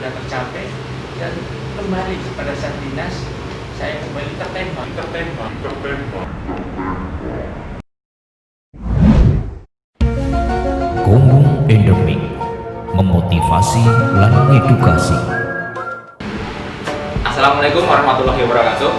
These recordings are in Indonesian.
sudah tercapai dan kembali pada saat dinas saya kembali tertembak. Gombong Endemik memotivasi lan edukasi. Assalamualaikum warahmatullahi wabarakatuh.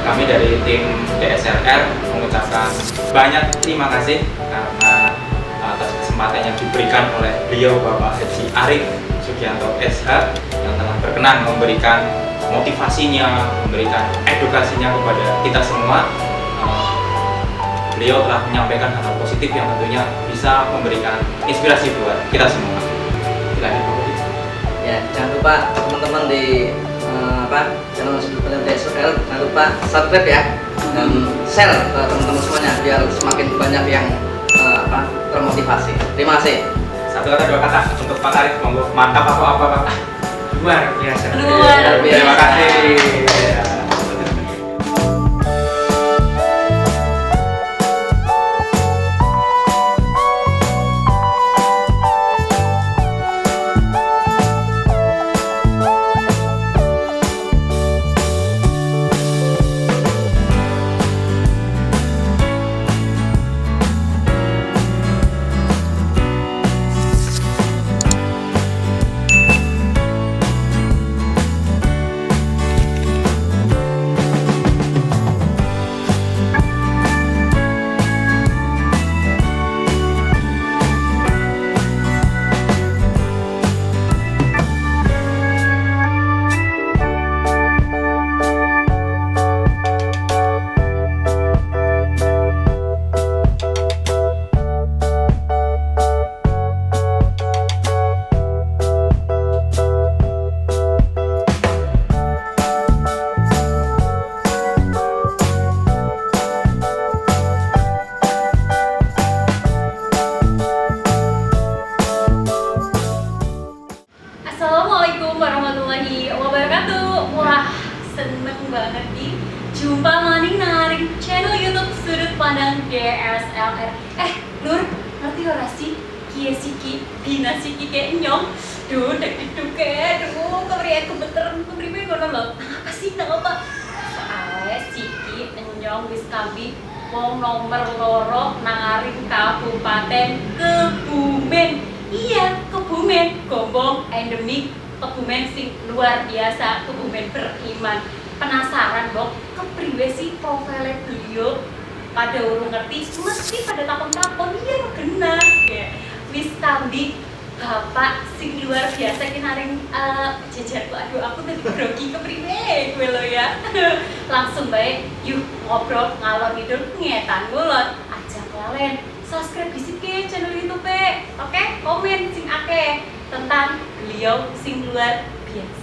Kami dari tim DSRR mengucapkan banyak terima kasih karena atas kesempatan yang diberikan oleh beliau Bapak Haji Arief Sugianto SH yang telah berkenan memberikan motivasinya, memberikan edukasinya kepada kita semua. Beliau telah menyampaikan hal positif yang tentunya bisa memberikan inspirasi buat kita semua. Silakan Pak Budi. Ya, jangan lupa teman-teman di channel DSRR, jangan lupa subscribe ya dan share ke teman-teman semuanya biar semakin banyak yang termotivasi. Terima kasih. Satu kata dua kata untuk Pak Arief, monggo. Mantap atau apa Pak? Luar biasa. Luar biasa. Terima kasih. Assalamualaikum warahmatullahi wabarakatuh. Wah, seneng banget nih jumpa maning naring channel YouTube Sudut Pandang DSLR. Lur, ngerti ora sih? Kie siki, bina siki kayak nyong. Duh, dek-dek aduh, kepriye kebetulan kepriye ngono lho. Apa sih apa? Soale siki nyong wis kambi wong nomor loro naring Kabupaten Kebumen. Iya, Kebumen, Gombong Endemik, Kebumen sing luar biasa, Kebumen beriman. Penasaran dong, kepriwe sih profile beliau? Pada urung ngerti, mesti pada takon-takon, iya benar. Ya, wis kambi bapak sing luar biasa kinaring jajarku. Aduh, aku tadi grogi kepriwe gue lo ya. Langsung baik, yuk ngobrol ngalor ngidul ngetan ngulon aja kelalen. Subscribe di channel YouTube, oke? Komen sing akeh tentang beliau sing luar biasa.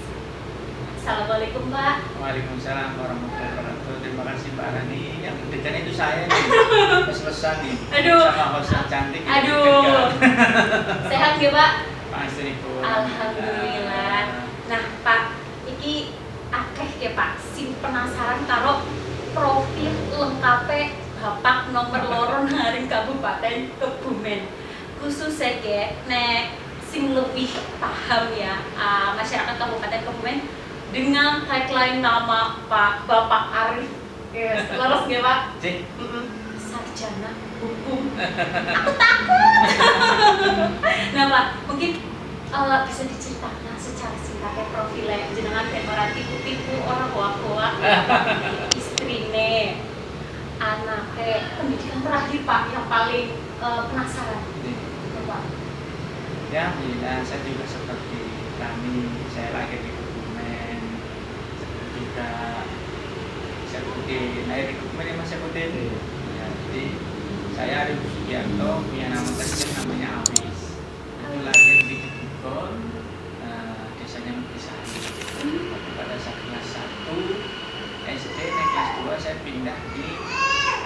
Assalamualaikum Pak. Waalaikumsalam warahmatullahi wabarakatuh. Terima kasih Mbak Rani. Yang deg-degan itu saya pesan nih. Aduh. Sama host yang cantik. Aduh. Sehat ya Pak? Pak Istriku. Alhamdulillah. Nah Pak, iki akeh ya Pak sing penasaran karo profil lengkapnya Bapak nomor loro naring Kabupaten Kebumen. Khususnya ya, nek sing lebih paham ya masyarakat Kabupaten Kebumen dengan tagline nama Pak Bapak Arief. Yes, leres nggak Pak? Cik. Sarjana hukum. Aku takut. Nah Pak, mungkin bisa diceritakan secara singkatnya profilnya jenengan dan orang tipu-tipu orang hoak-hoak istrine. Anaknya pendidikan terakhir Pak yang paling penasaran Pak. Ya, bila saya juga seperti kami, saya lahir di Kebumen, juga saya Putih, lahir di Kebumen ya Mas Putih. Ya, jadi saya Arief Sugianto punya nama kecil namanya Awis. Itu lahir di Kebumen, desanya Nukisari. Pada saat kelas 1 SD, naik kelas 2 saya pindah di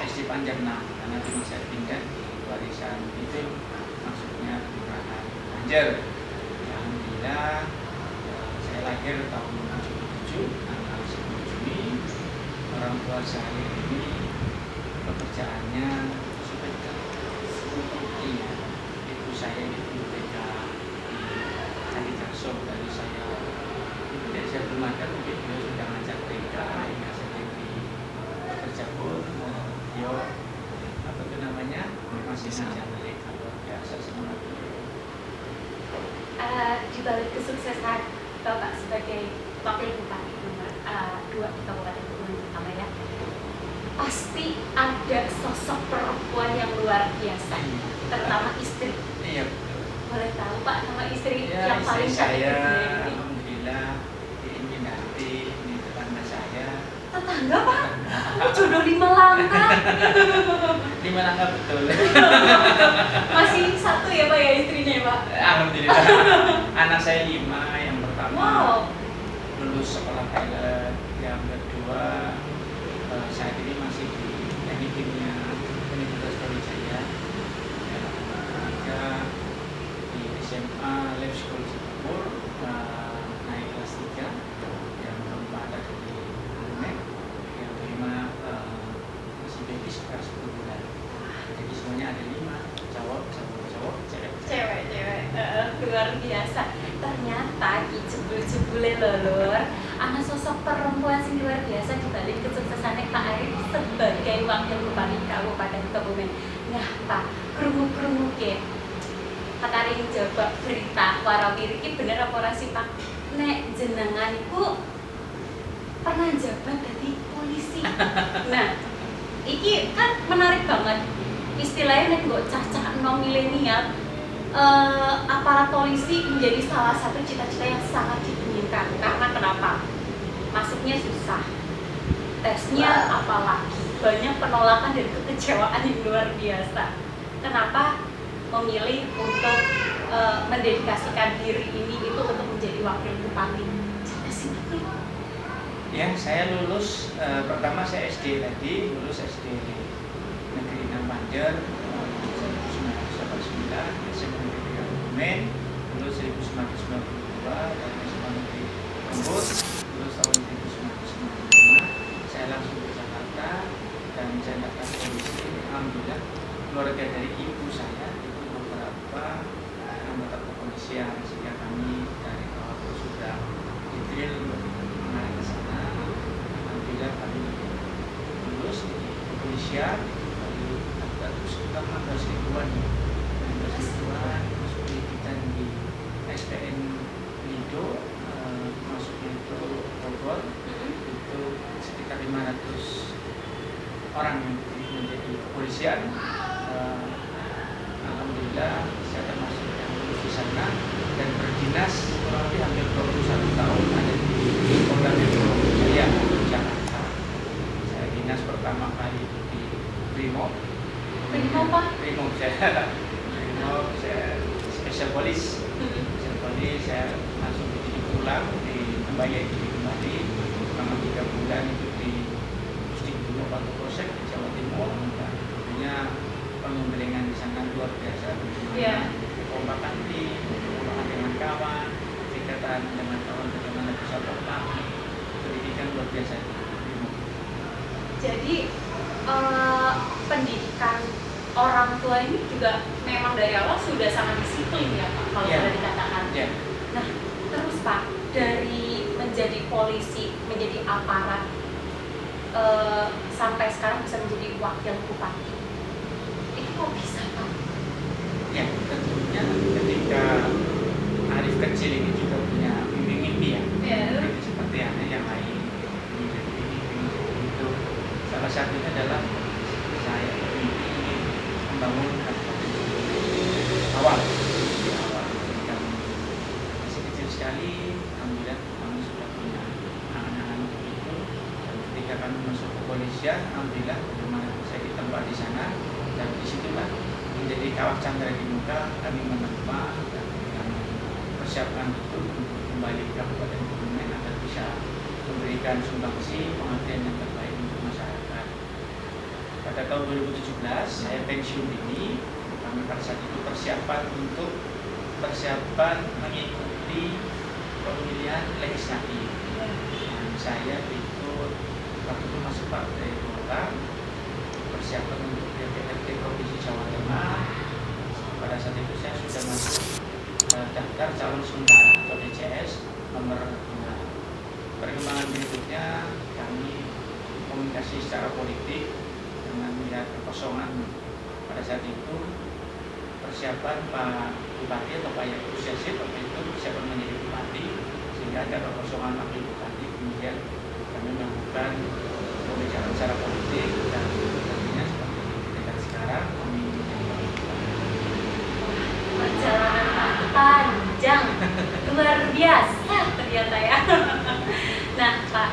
SD Panjerna karena dulu saya pindah di warisan itu maksudnya kelurahan Banjar. Alhamdulillah saya lahir tahun 77 tanggal 10 Juni. Orang tua saya ini pekerjaannya sepeda. Iya, ibu saya itu BK di Candi Karso dari di balik kesuksesan Bapak sebagai Wakil Bupati nomor 2 di Kabupaten Kebumen pertama ya, pasti ada sosok perempuan yang luar biasa, terutama istri. Iya. Boleh tahu Pak nama istri Ya, yang istri paling saya, cantik ini? alhamdulillah, ini nanti ini tetangga saya. Tetangga Pak? Oh, jodoh 5 langkah. 5 langkah betul. Masih satu ya Pak ya istrinya ya Pak? Alhamdulillah. Anak saya 5, yang pertama Wow. lulus sekolah pilot, yang kedua saat ini masih di teknik kimia Universitas Brawijaya, yang ketiga di SMA Lab School Singapura, naik kelas 3, yang keempat ada di UNED, yang kelima masih baby sekitar 10 bulan. Jadi semuanya ada 5, cowok, cewek. Luar biasa. Ternyata ki jebul-jebule lho, ana sosok perempuan sing luar biasa di balik kesuksesannya Pak Arif sebagai Wakil Bupati Kabupaten Kebumen. Nah, Pak, krungu-krungu ke kataring jawab berita warawiri iki bener apa ora sih Pak? Nek jenengan iku pernah jabat jadi polisi. Nah, iki kan menarik banget. Istilahnya nek nggo cah-cah enom milenial, aparat polisi menjadi salah satu cita-cita yang sangat diinginkan. Karena kenapa? Masuknya susah, tesnya apalagi banyak penolakan dan kekecewaan yang luar biasa. Kenapa memilih untuk mendedikasikan diri ini itu untuk menjadi wakil bupati? Cerita singkat. Ya, saya lulus pertama saya SD tadi, lulus SD Negeri 6 Banjar 1989, SMA Negeri Kebumen lulus 1992, dan SMA Negeri Rembut lulus tahun 1995. Saya langsung ke Jakarta dan saya daftar polisi. Alhamdulillah keluarga dari ibu saya itu beberapa anggota kepolisian, sehingga kami dari awal sudah didrill untuk mengarah ke sana. Alhamdulillah kami lulus di kepolisian, lalu terus kita 15 ribuan ya, 15 ribuan masuk pendidikan di SPN Lido, masuknya itu Bogor, itu sekitar 500 orang yang menjadi kepolisian. Alhamdulillah saya termasuk yang lulus di sana dan berdinas kurang lebih hampir 21 tahun ada di Polda Metro Jaya, Jakarta. Saya dinas pertama kali itu di Brimob. Brimob apa? Brimob saya special police. Special police saya langsung dididik pulang di Kembaya itu kembali selama 3 bulan itu di Pusdik Brimob atau Polsek di Jawa Timur. Dan tentunya pengemblengan di sana luar biasa. Iya. Kekompakan tim, kekompakan dengan kawan, ikatan dengan kawan bagaimana bisa bertahan, pendidikan luar biasa. Jadi pendidikan orang tua ini juga memang dari awal sudah sangat disiplin ya Pak, kalau Iya. boleh dikatakan. Ya, Nah, terus Pak, dari menjadi polisi, menjadi aparat, sampai sekarang bisa menjadi wakil bupati, itu kok bisa Pak? ya tentunya ketika Arif kecil ini juga punya mimpi-mimpi ya. Ya. Mimpi seperti yang lain. Ini jadi ini itu. Salah satunya adalah saya mimpi ingin membangun kabupaten awal. Di awal ketika masih kecil sekali, alhamdulillah kami sudah punya angan-angan untuk itu. Dan ketika kami masuk kepolisian, alhamdulillah bagaimana saya ditempa di sana, dan disitulah menjadi kawah candra di muka kami menempa dan kami persiapkan betul untuk kembali ke Kabupaten Kebumen agar bisa memberikan sumbangsi pengabdian yang terbaik untuk masyarakat. Pada tahun 2017 saya pensiun dini. Kami pada saat itu persiapan mengikuti pemilihan legislatif. Dan saya ikut waktu itu masuk Partai Golkar, persiapan untuk DPRD Provinsi Jawa Tengah. Pada saat itu saya sudah masuk daftar calon sementara atau DCS nomor 2. Perkembangan berikutnya kami komunikasi secara politik dengan melihat kekosongan pada saat itu. Persiapan Pak bupati atau Pak yang Asosiasi waktu itu siapa menjadi bupati, sehingga ada kekosongan wakil bupati. Kemudian kami melakukan pembicaraan secara politik dan tentunya seperti dekat sekarang kami Perjalanan panjang, luar biasa ternyata ya. Nah Pak,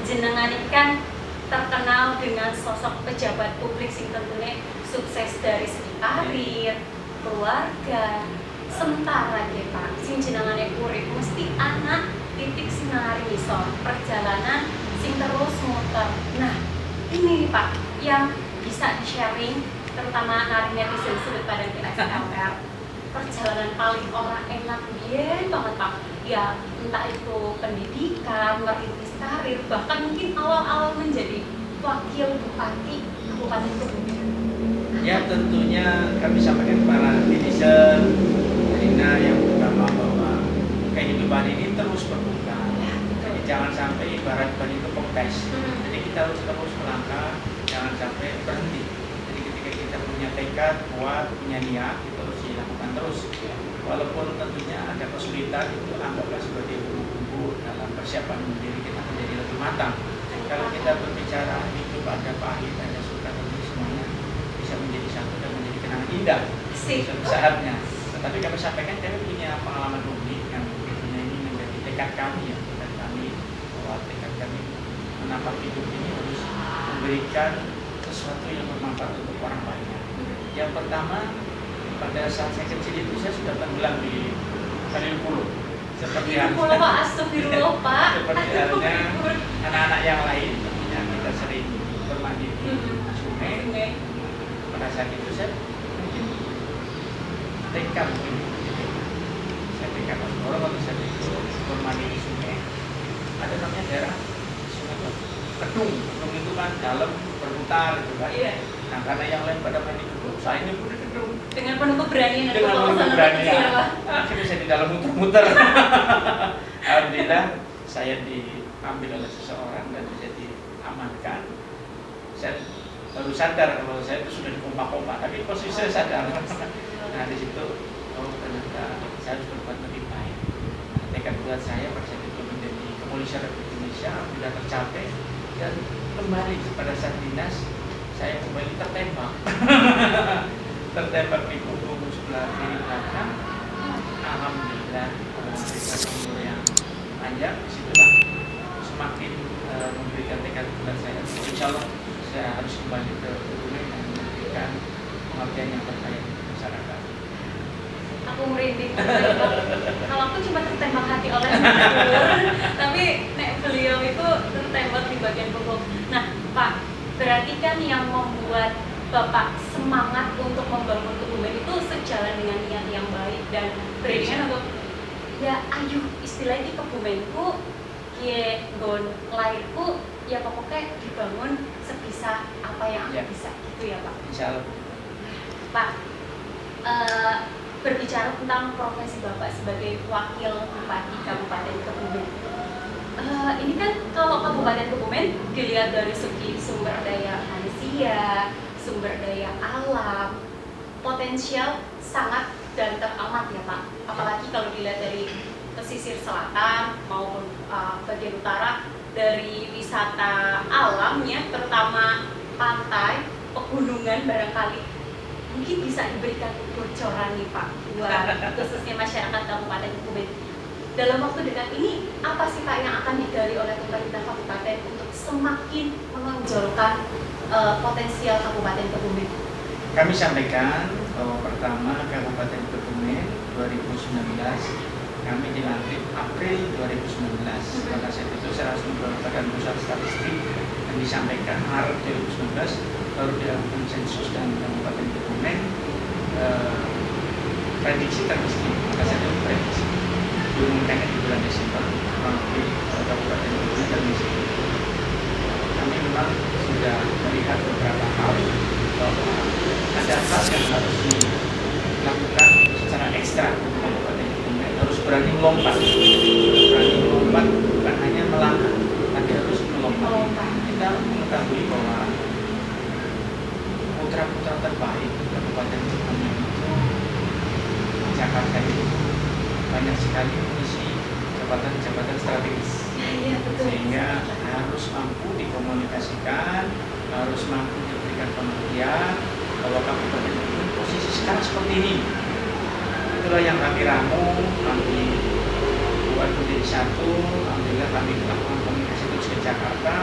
jenengan ini kan terkenal dengan sosok pejabat publik sing tentunya sukses dari segi karir, keluarga. Sementara ya Pak, sing jenengane urip mesti anak titik sinari misal perjalanan sing terus muter. Nah, ini nih Pak yang bisa di-sharing terutama nari netizen sudut pandang DSLR. Perjalanan paling orang enak dia banget Pak. Ya entah itu pendidikan, merintis karir, bahkan mungkin awal-awal menjadi wakil bupati Kabupaten Kebumen. ya tentunya kami sampaikan para netizen Rina yang pertama bahwa kehidupan ini terus berbuka. Jadi jangan sampai ibarat ban itu kempes. Jadi kita harus terus melangkah, jangan sampai berhenti. Jadi ketika kita punya tekad, kuat, punya niat, itu harus dilakukan terus. Walaupun tentunya ada kesulitan, itu anggaplah sebagai bumbu dalam persiapan diri kita menjadi lebih matang. Kalau kita berbicara hidup ada pahit, ada suka, tentu semuanya bisa menjadi satu dan menjadi kenangan indah suatu saatnya. Tetapi kami sampaikan kami punya pengalaman unik yang tentunya ini menjadi tekad kami ya, tekad kami bahwa tekad kami menapaki hidup ini harus memberikan sesuatu yang bermanfaat untuk orang banyak. Yang pertama, pada saat saya kecil itu saya sudah tenggelam di Kali Pulau. Seperti Astagfirullah Pak, astagfirullah Pak. seperti halnya anak-anak yang lain, tentunya kita sering bermandi di sungai. Pada saat itu saya mungkin tekad mungkin saya tekad orang waktu saya itu bermandi di sungai. Ada namanya daerah sungai Kedung. Kedung itu kan dalam berputar gitu kan. Iya. Nah karena yang lain pada main di Kedung, saya ini pun di Kedung. Dengan penuh keberanian dan Dengan penuh keberanian. Saya bisa di dalam muter-muter. Alhamdulillah saya diambil oleh seseorang dan bisa diamankan. Saya baru sadar kalau saya itu sudah dipompa-pompa, tapi posisi saya sadar. Nah di situ, oh ternyata saya harus berbuat lebih baik. Nah, tekad buat saya pada saat itu menjadi kepolisian Republik Indonesia sudah tercapai dan kembali pada saat dinas saya kembali tertembak. Tertembak di punggung sebelah kiri belakang. Alhamdulillah dengan umur yang panjang, disitulah semakin memberikan tekad buat saya. Insya Allah saya harus kembali ke Kebumen dan memberikan pengabdian yang terbaik di masyarakat. Aku merinding. Kalau aku cuma tertembak hati oleh Nur, tapi nek beliau itu tertembak di bagian punggung. Nah Pak, berarti kan yang membuat Bapak semangat untuk membangun Kebumen itu sejalan dengan niat yang baik dan beriringan untuk ya ayo istilahnya di Kebumenku ya gon lahirku ya pokoknya dibangun sebisa apa yang aku bisa gitu ya Pak. Insya Allah. Pak, berbicara tentang profesi Bapak sebagai wakil bupati Kabupaten Kebumen. Ini kan kalau Kabupaten Kebumen dilihat dari segi sumber daya manusia, sumber daya alam, potensial sangat dan teramat ya Pak. Apalagi kalau dilihat dari pesisir selatan maupun bagian utara, dari wisata alamnya, terutama pantai, pegunungan barangkali mungkin bisa diberikan bocoran nih Pak buat khususnya masyarakat Kabupaten Kebumen. Dalam waktu dekat ini apa sih Pak yang akan digali oleh pemerintah kabupaten untuk semakin menonjolkan potensial Kabupaten Kebumen? Kami sampaikan bahwa pertama Kabupaten Kebumen 2019 kami dilantik April 2019. Pada saat itu saya harus memperolehkan pusat statistik dan disampaikan Maret 2019 baru dilakukan sensus dan Kabupaten Kebumen prediksi termiskin. Maka saat itu prediksi diumumkannya di bulan Desember kurang lebih Kabupaten Kebumen termiskin. Kami memang sudah melihat beberapa hal bahwa ada hal yang harus dilakukan secara ekstra untuk Kabupaten Kebumen. Harus berani melompat, bukan hanya melangkah, tapi harus melompat. Kita mengetahui bahwa putra-putra terbaik Kabupaten Kebumen itu Jakarta itu banyak sekali mengisi jabatan-jabatan strategis. Iya, betul. Sehingga harus mampu dikomunikasikan, harus mampu diberikan pengertian bahwa kabupaten itu posisi sekarang seperti ini. Itulah yang kami ramu, kami buat menjadi satu. Alhamdulillah kami melakukan komunikasi terus ke Jakarta.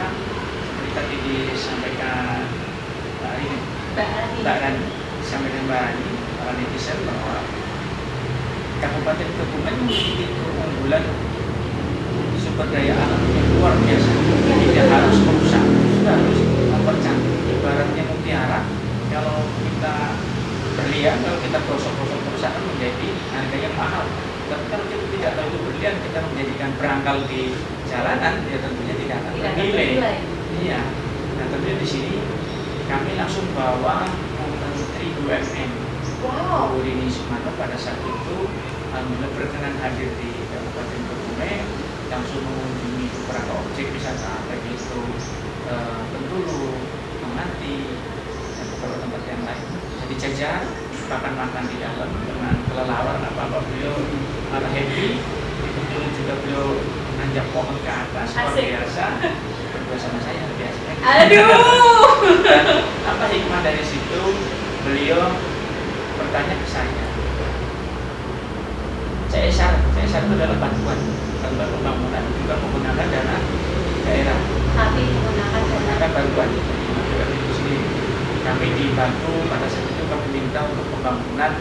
Seperti tadi disampaikan Mbak Rani, disampaikan Mbak Rani, para netizen bahwa Kabupaten Kebumen memiliki keunggulan sumber daya alam yang luar biasa. Tidak harus merusak, sudah harus mempercantik. Ibaratnya mutiara, kalau kita berlian, kalau kita gosok-gosok kerusakan menjadi harganya mahal. Tapi kalau kita tidak tahu itu berlian, kita menjadikan berangkal di jalanan, ya tentunya tidak akan bernilai. Iya. Nah tentunya di sini kami langsung bawa Menteri BUMN, Bu Rini Sumarno pada saat itu alhamdulillah berkenan hadir di Kabupaten Kebumen, langsung mengunjungi beberapa objek wisata, baik itu Bengkulu, Menganti, dan beberapa tempat yang lain. Jadi jajan, makan-makan di dalam dengan kelelawar apa beliau malah happy. Di Bengkulu juga beliau menanjak pohon ke atas, luar biasa. Berdua sama saya biasa. Aduh. Dan apa hikmah dari situ? Beliau bertanya ke saya. CSR itu adalah bantuan pembangunan, juga menggunakan dana daerah. Tapi menggunakan Bantuan itu sendiri. Kami dibantu pada saat itu kami minta untuk pembangunan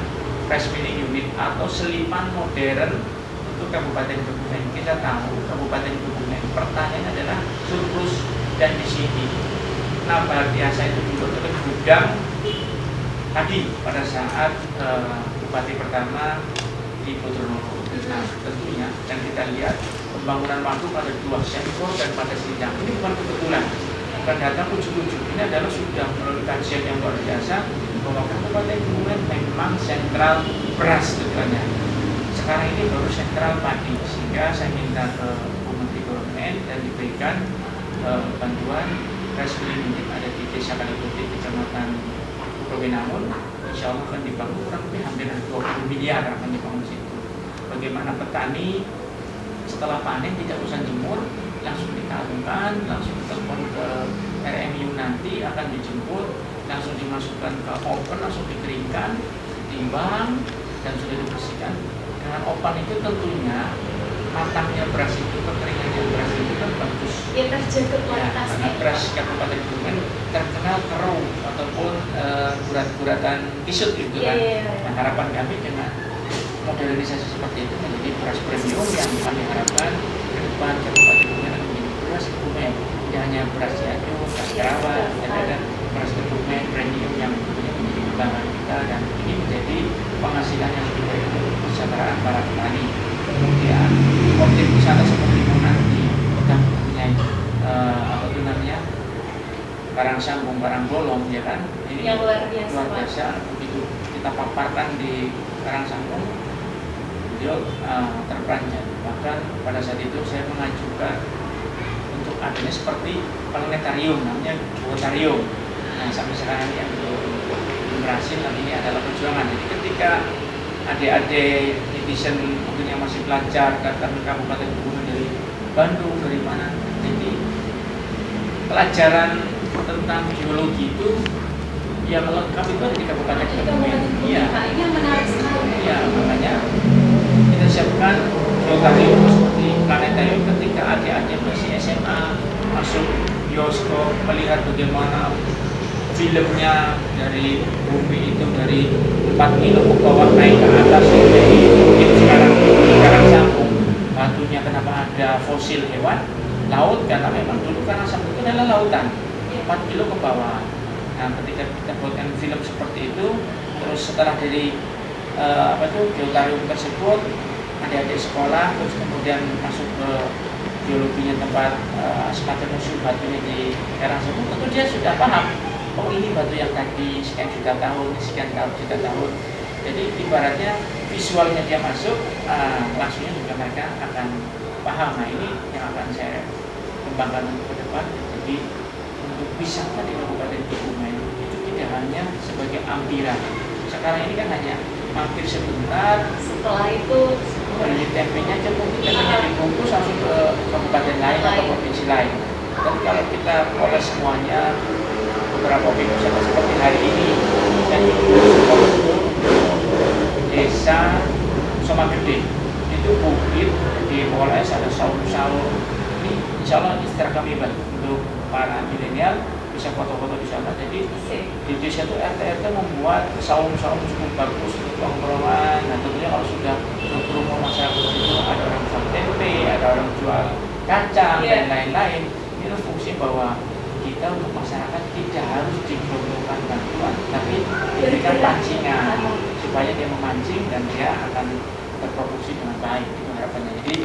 fresh milling unit atau selipan modern untuk Kabupaten Kebumen. Kita tahu Kabupaten Kebumen pertanyaan adalah surplus dan di sini nambah biasa itu dibuat oleh gudang tadi pada saat Bupati pertama di Bojonegoro. Nah tentunya dan kita lihat pembangunan waduk pada 2 sektor dan pada sidang ini bukan kebetulan, bukan datang ujuk-ujuk. Ini adalah sudah melalui kajian yang luar biasa bahwa Kabupaten Kebumen memang sentral beras tujuannya. Sekarang ini baru sentral padi, sehingga saya minta ke Bu Menteri BUMN dan diberikan bantuan fresh milling unit ada di Desa Kaliputih, Kecamatan Kowinamun. Insya Allah akan dibangun kurang lebih hampir 20 miliar akan dibangun situ. Bagaimana petani setelah panen tidak usah jemur, langsung dikalungkan, langsung ditelepon ke RMU nanti akan dijemput, langsung dimasukkan ke oven, langsung dikeringkan, ditimbang dan sudah dibersihkan. Dengan oven itu tentunya matangnya beras itu, kekeringannya beras itu kan bagus. Ya terjaga kualitasnya. Karena beras Kabupaten Kebumen terkenal keruh ataupun gurat-guratan kisut gitu kan. Nah, harapan kami dengan modernisasi seperti itu menjadi beras premium yang kami harapkan ke depan Kabupaten Kebumen akan menjadi beras Kebumen. Tidak hanya beras Cianjur, beras Karawang, dan ada beras Kebumen premium yang tentunya menjadi kebanggaan kita dan ini menjadi penghasilan yang lebih baik untuk kesejahteraan para petani. Kemudian objek wisata seperti Menanti, kita mempunyai apa itu namanya Karang Sambung, Karang Bolong, ya kan? Ini yang luar biasa. Begitu kita paparkan di Karang Sambung, beliau terperanjat. Bahkan pada saat itu saya mengajukan untuk adanya seperti planetarium, namanya Geotarium. Nah sampai sekarang ini yang belum berhasil, dan ini adalah perjuangan. Jadi ketika adik-adik netizen mungkin yang masih belajar datang ke Kabupaten Kebumen dari Bandung, dari mana, jadi pelajaran tentang geologi itu yang lengkap itu ada di Kabupaten Kebumen. Iya. Ini yang menarik sekali. Iya, makanya kita siapkan geotarium seperti planetarium ketika adik-adik masih SMA masuk bioskop melihat bagaimana filmnya dari bumi itu dari 4 kilo ke bawah naik ke atas mungkin sekarang sambung batunya kenapa ada fosil hewan laut karena memang dulu Karang Sambung itu adalah lautan 4 kilo ke bawah. Nah ketika kita buatkan film seperti itu terus setelah dari geotarium tersebut adik-adik sekolah terus kemudian masuk ke geologinya tempat semacam museum batunya di Karang Sambung, tentu dia sudah paham oh ini batu yang tadi sekian juta tahun, juta tahun. Jadi ibaratnya visualnya dia masuk, langsungnya juga mereka akan paham. Nah ini yang akan saya kembangkan untuk ke depan. Jadi untuk wisata di Kabupaten Kebumen itu tidak hanya sebagai ampiran. Sekarang ini kan hanya mampir sebentar, Setelah itu beli tempenya cukup, tempenya dibungkus langsung ke kabupaten lain atau provinsi lain. Dan kalau kita poles semuanya, beberapa wisata seperti hari ini, dan itu desa Somagede, itu bukit di Moles ada saung-saung. Ini insya Allah istirahat kami untuk para milenial bisa foto-foto di sana. Jadi di desa itu RT membuat saung-saung cukup bagus untuk tongkrongan. Nah tentunya kalau sudah berumur masyarakat itu ada orang jual tempe, ada orang jual kacang dan lain-lain. Itu fungsi bahwa kita untuk masyarakat tidak harus digelontorkan bantuan, tapi diberikan pancingan supaya dia memancing dan dia akan terproduksi dengan baik. Itu harapannya. Jadi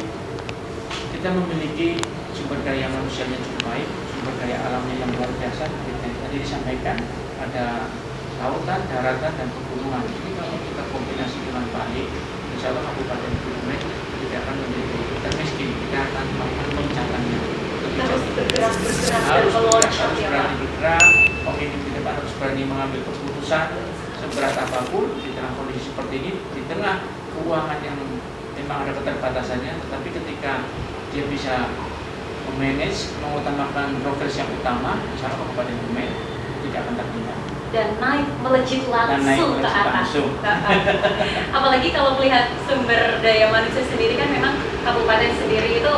kita memiliki sumber daya manusianya cukup baik, sumber daya alamnya yang luar biasa. Tadi disampaikan ada lautan, daratan, dan pegunungan. Ini kalau kita kombinasi dengan baik, insya Allah Kabupaten Kebumen tidak akan menjadi termiskin. Kita akan melakukan loncakannya. harus bergerak dan Harus meloncat ya Pak. berani bergerak, pemimpin di depan harus berani mengambil keputusan seberat apapun di tengah kondisi seperti ini, di tengah keuangan yang memang ada keterbatasannya, tetapi ketika dia bisa memanage, mengutamakan progres yang utama, misalnya Kabupaten Kebumen tidak akan tertinggal. Dan naik melejit langsung ke atas. Apalagi kalau melihat sumber daya manusia sendiri kan memang kabupaten sendiri itu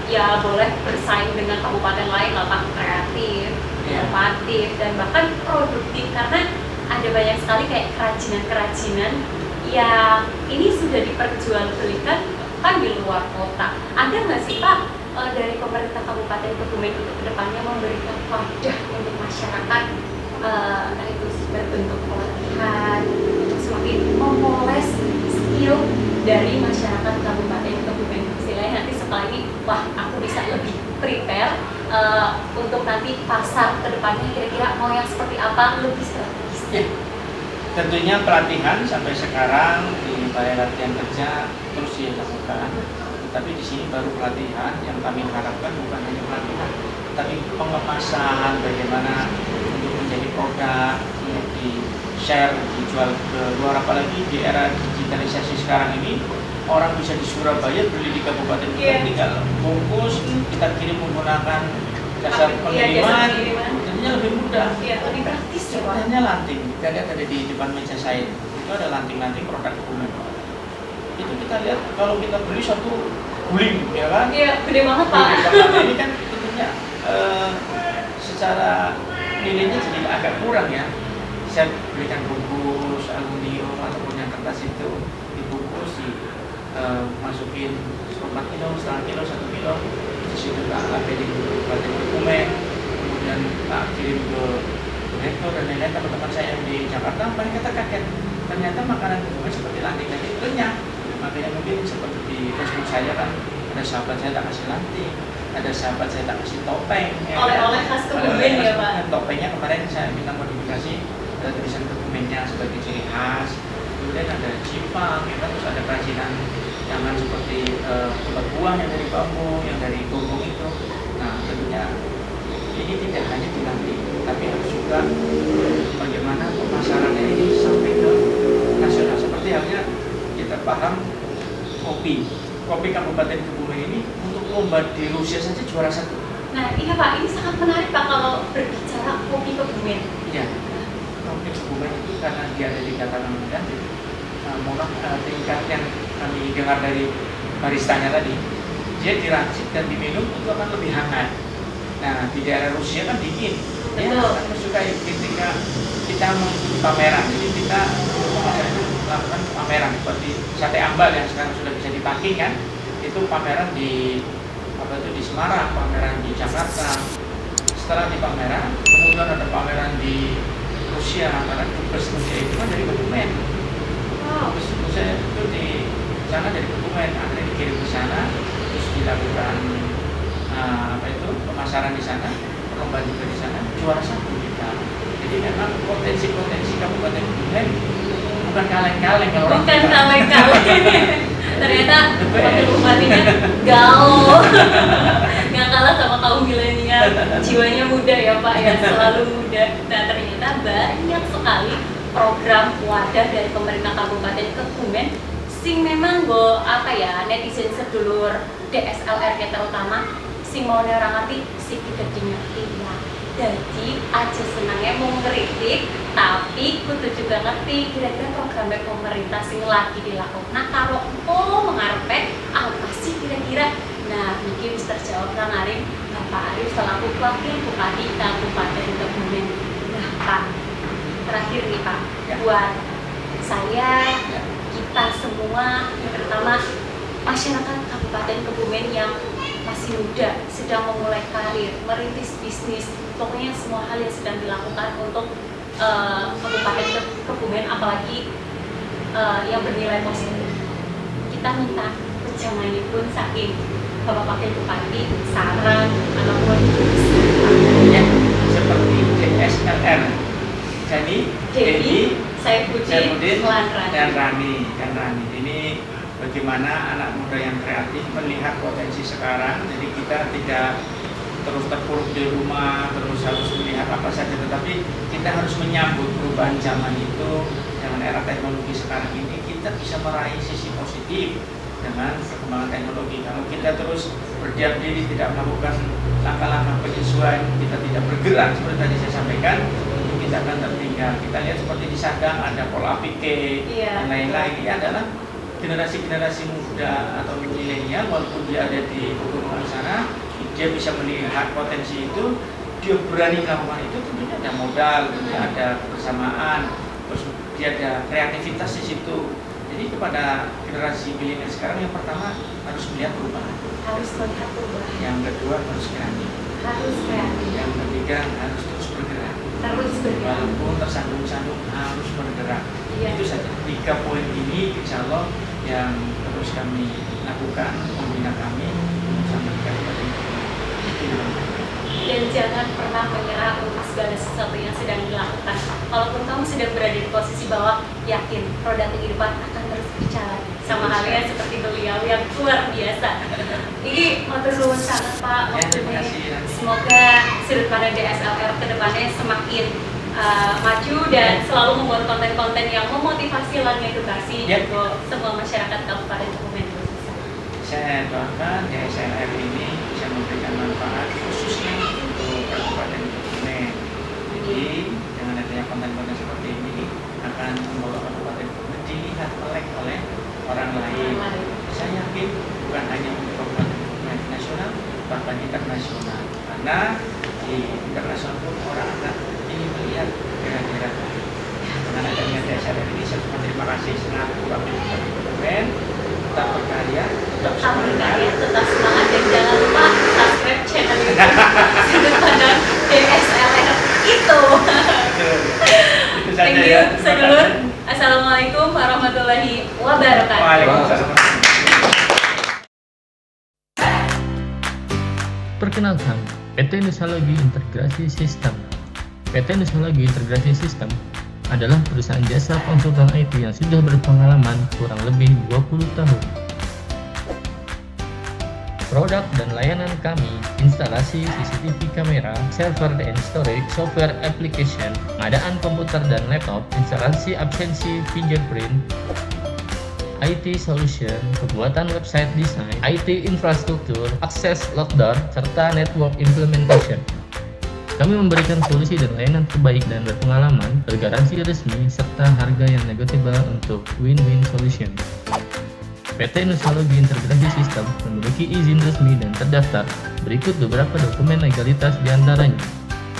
ya boleh bersaing dengan kabupaten lain lah Pak, kreatif, inovatif, dan bahkan produktif karena ada banyak sekali kayak kerajinan-kerajinan yang ini sudah diperjualbelikan kan di luar kota. Ada nggak sih Pak dari pemerintah Kabupaten Kebumen untuk kedepannya memberikan wadah untuk masyarakat, entah itu berbentuk pelatihan untuk semakin memoles skill dari masyarakat Kabupaten Kebumen. Istilahnya nanti setelah ini, wah aku bisa lebih prepare untuk nanti pasar kedepannya kira-kira mau yang seperti apa, lebih strategis. Ya, tentunya pelatihan sampai sekarang di Balai Latihan Kerja terus dilakukan. Tapi di sini baru pelatihan yang kami harapkan bukan hanya pelatihan, tapi pengemasan bagaimana untuk menjadi produk untuk di-share, dijual ke luar, apalagi di era digitalisasi sekarang ini orang bisa di Surabaya beli di Kabupaten Kebumen, tinggal bungkus kita kirim menggunakan jasa pengiriman, tentunya lebih mudah. Iya, lebih praktis ya Pak. Contohnya lanting, kita lihat ada di depan meja saya itu ada lanting-lanting produk Kebumen. Itu kita lihat kalau kita beli satu guling, ya kan? Iya, gede banget Pak. Ini kan tentunya secara nilainya jadi agak kurang ya. Saya belikan bungkus aluminium ataupun yang kertas itu dibungkus, masukin 4 kilo, setengah kilo, 1 kilo, di situ tak labelin Kabupaten Kebumen, kemudian tak kirim ke rektor dan lain-lain. Teman-teman saya yang di Jakarta mereka kaget, ternyata makanan Kebumen seperti lanting-lanting renyah. Makanya mungkin seperti di Facebook saya kan ada sahabat saya tak kasih lanting, ada sahabat saya tak kasih topeng. Oleh-oleh khas Kebumen ya Pak. Topengnya kemarin saya minta modifikasi, ada tulisan Kebumennya sebagai ciri khas. Kemudian ada cipang, ya kan? Terus ada kerajinan jangan seperti tempat buah yang dari bambu, yang dari gonggong itu. Nah tentunya ini tidak hanya di lanting, tapi harus juga bagaimana pemasarannya ini sampai ke nasional. Seperti halnya kita paham kopi Kabupaten Kebumen ini untuk lomba di Rusia saja juara 1. Nah iya Pak, ini sangat menarik Pak kalau berbicara kopi Kebumen. Iya, kopi Kebumen itu karena dia ada di dataran rendah, tingkat yang kami dengar dari baristanya tadi, dia diracik dan diminum itu akan lebih hangat. Nah di daerah Rusia kan dingin, dia akan menyukai ketika kita mengikuti pameran. Jadi kita pemasaran itu melakukan pameran seperti sate ambal yang sekarang sudah bisa dipacking kan, itu pameran di di Semarang, pameran di Jakarta. Setelah di pameran, kemudian ada pameran di Rusia, karena dubes Rusia itu kan dari Kebumen. Dubes Rusia itu di sana dari Kebumen, akhirnya dikirim ke sana, terus dilakukan pemasaran di sana, perlombaan juga di sana, juara 1 kita. Jadi memang potensi Kabupaten Kebumen bukan kaleng-kaleng kalau orang bukan kaleng-kaleng. Ternyata wakil bupatinya gaul, nggak kalah sama kaum milenial, jiwanya muda ya Pak ya, selalu muda. Nah ternyata banyak sekali program wadah dari pemerintah Kabupaten Kebumen sing memang go apa ya netizen sedulur DSLR ya terutama sing mau orang ngerti sing tidak ngerti ya. Jadi aja senangnya mau ngeritik, tapi kudu juga ngerti kira-kira programnya pemerintah sing lagi dilakukan. Nah kalau mengarepe apa sih kira-kira? Nah, mungkin wis terjawab Kang Arif, Bapak Arif selaku Wakil Bupati Kabupaten Kebumen. Nah Pak, terakhir nih Pak, buat saya, kita semua, yang pertama masyarakat Kabupaten Kebumen yang masih muda, sedang memulai karir, merintis bisnis, pokoknya semua hal yang sedang dilakukan untuk Kabupaten Kebumen, apalagi yang bernilai positif. Kita minta jangan pun saking Bapak Wakil Bupati, saran ataupun Ya, seperti DSLR. Jadi saya Puji dan Rani. Ini bagaimana anak muda yang kreatif melihat potensi sekarang. Jadi kita tidak terus terpuruk di rumah, terus harus melihat apa saja, tetapi kita harus menyambut perubahan zaman itu. Dengan era teknologi sekarang ini kita bisa meraih sisi positif dengan perkembangan teknologi. Kalau kita terus berdiam diri, tidak melakukan langkah-langkah penyesuaian, kita tidak bergerak seperti tadi saya sampaikan, tentu kita akan tertinggal. Kita lihat seperti di Sadang ada pola pikir dan lain-lain. Ini adalah generasi-generasi muda atau milenial, walaupun dia ada di pegunungan sana, dia bisa melihat potensi itu, dia berani melakukan itu, tentunya ada modal, tentunya ada kebersamaan, terus dia ada kreativitas di situ. Jadi kepada generasi milenial sekarang, yang pertama harus melihat perubahan. Harus melihat perubahan. Yang kedua harus kreatif. Harus kreatif. Yang ketiga harus terus bergerak. Terus bergerak. Walaupun tersandung-sandung harus bergerak. Iya. Itu saja. 3 poin ini insya Allah yang terus kami lakukan, pembina kami bersama Kabupaten Kebumen. Dan jangan pernah menyerah untuk segala sesuatu yang sedang dilakukan. Walaupun kamu sedang berada di posisi bawah, yakin roda kehidupan akan terus berjalan. Sama halnya seperti beliau yang luar biasa. Ini matur nuwun sangat Pak. Terima kasih. Semoga sudut pandang DSLR kedepannya semakin maju dan selalu membuat konten-konten yang memotivasi dan edukasi untuk semua masyarakat Kabupaten Kebumen. Saya doakan DSLR ini bisa memberikan manfaat khususnya untuk Kabupaten Kebumen. Jadi dengan adanya konten-konten seperti ini akan membawa Kabupaten Kebumen dilihat oleh orang lain. Saya yakin bukan hanya untuk Kabupaten Kebumen nasional, bahkan internasional. Karena di internasional pun orang akan ini melihat daerah-daerah dengan adanya DSLR ini. Saya terima kasih sangat Kabupaten Kebumen. Tetap berkarya, tetap semangat, dan jangan lupa subscribe channel YouTube Sudut Pandang DSLR itu. Itu saja. Thank you, sedulur. Assalamualaikum warahmatullahi wabarakatuh. Waalaikumsalam. Perkenalkan, PT Nusalogi Integrasi Sistem. PT Nusalogi Integrasi Sistem adalah perusahaan jasa konsultan IT yang sudah berpengalaman kurang lebih 20 tahun. Produk dan layanan kami, instalasi CCTV kamera, server and storage, software application, pengadaan komputer dan laptop, instalasi absensi fingerprint, IT solution, pembuatan website design, IT infrastruktur, akses lockdown, serta network implementation. Kami memberikan solusi dan layanan terbaik dan berpengalaman, bergaransi resmi, serta harga yang negotiable untuk win-win solution. PT Nusalogi Integrasi Sistem memiliki izin resmi dan terdaftar. Berikut beberapa dokumen legalitas diantaranya: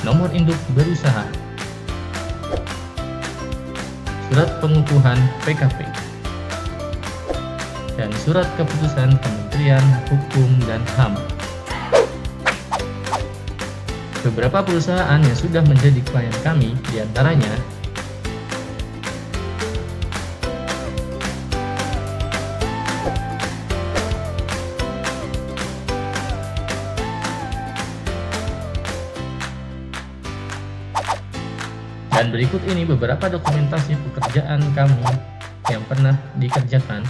nomor induk berusaha, surat pengukuhan PKP, dan surat keputusan Kementerian Hukum dan HAM. Beberapa perusahaan yang sudah menjadi klien kami diantaranya dan berikut ini beberapa dokumentasi pekerjaan kami yang pernah dikerjakan.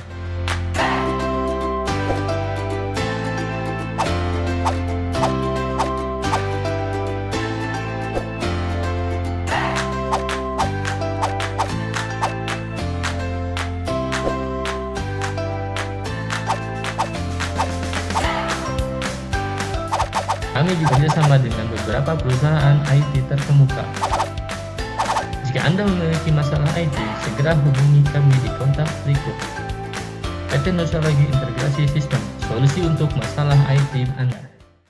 Kami juga bekerjasama dengan beberapa perusahaan IT terkemuka. Jika Anda memiliki masalah IT, segera hubungi kami di kontak berikut. PT Nusa Lagi Integrasi Sistem, solusi untuk masalah IT Anda.